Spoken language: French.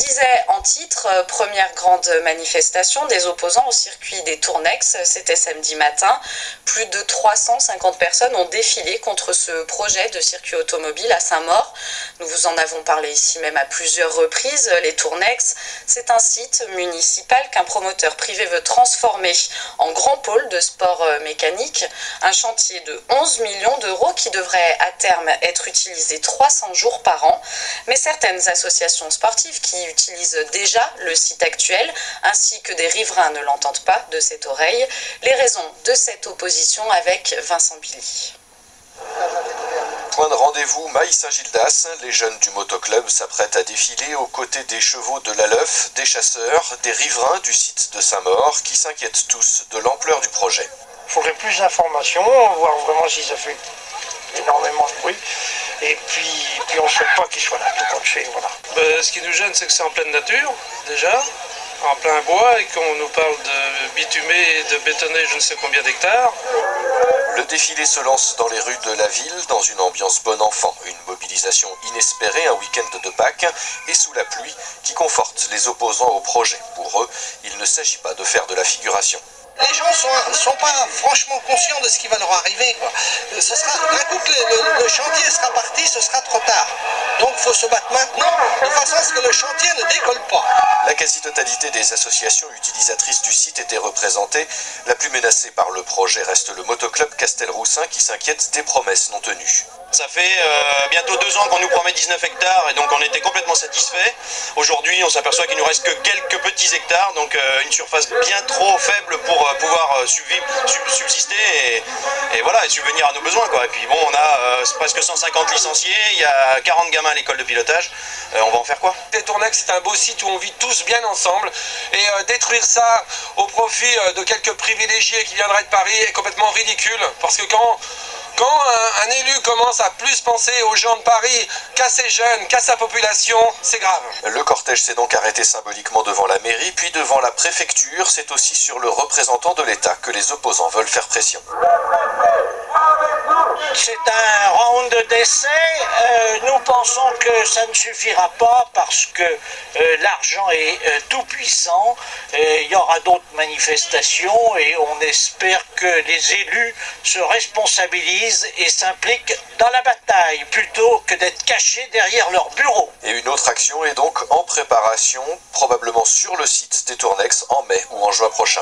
disais en titre, première grande manifestation des opposants au circuit des Tournex, c'était samedi matin. Plus de 350 personnes ont défilé contre ce projet de circuit automobile à Saint-Maur. Nous vous en avons parlé ici même à plusieurs reprises. Les Tournex, c'est un site municipal qu'un promoteur privé veut transformer en grand pôle de sport mécanique. Un chantier de 11 millions d'euros qui devrait à terme être utilisé 300 jours par an. Mais certaines associations sportives qui utilisent déjà le site actuel, ainsi que des riverains ne l'entendent pas de cette oreille. Les raisons de cette opposition avec Vincent Billy. Point de rendez-vous Maille-Saint-Gildas, les jeunes du motoclub s'apprêtent à défiler aux côtés des chevaux de l'Aleuf, des chasseurs, des riverains du site de Saint-Maur qui s'inquiètent tous de l'ampleur du projet. Il faudrait plus d'informations, voir vraiment si ça fait énormément de bruit. Et puis on ne souhaite pas qu'il soit là, tout comme c'est, voilà. Ce qui nous gêne, c'est que c'est en pleine nature, déjà, en plein bois, et qu'on nous parle de bitumer et de bétonner je ne sais combien d'hectares. Le défilé se lance dans les rues de la ville, dans une ambiance bon enfant. Une mobilisation inespérée, un week-end de Pâques, et sous la pluie, qui conforte les opposants au projet. Pour eux, il ne s'agit pas de faire de la figuration. Les gens ne sont pas franchement conscients de ce qui va leur arriver, quoi. Ce sera, un coup que le chantier sera parti, ce sera trop tard. Donc il faut se battre maintenant, de façon à ce que le chantier ne décolle pas. La quasi-totalité des associations utilisatrices du site était représentée. La plus menacée par le projet reste le motoclub Castelroussin qui s'inquiète des promesses non tenues. Ça fait bientôt 2 ans qu'on nous promet 19 hectares et donc on était complètement satisfait. Aujourd'hui, on s'aperçoit qu'il nous reste que quelques petits hectares, donc une surface bien trop faible pour pouvoir subsister et voilà, et subvenir à nos besoins, quoi. Et puis bon, on a presque 150 licenciés, il y a 40 gamins à l'école de pilotage. On va en faire quoi? Les Tournex, c'est un beau site où on vit tous bien ensemble et détruire ça au profit de quelques privilégiés qui viendraient de Paris est complètement ridicule, parce que quand un élu commence à plus penser aux gens de Paris qu'à ses jeunes, qu'à sa population, c'est grave. Le cortège s'est donc arrêté symboliquement devant la mairie, puis devant la préfecture. C'est aussi sur le représentant de l'État que les opposants veulent faire pression. C'est un round d'essai. Nous pensons que ça ne suffira pas parce que l'argent est tout puissant. Il y aura d'autres manifestations et on espère que les élus se responsabilisent et s'impliquent dans la bataille plutôt que d'être cachés derrière leur bureau. Et une autre action est donc en préparation, probablement sur le site des Tournex en mai ou en juin prochain.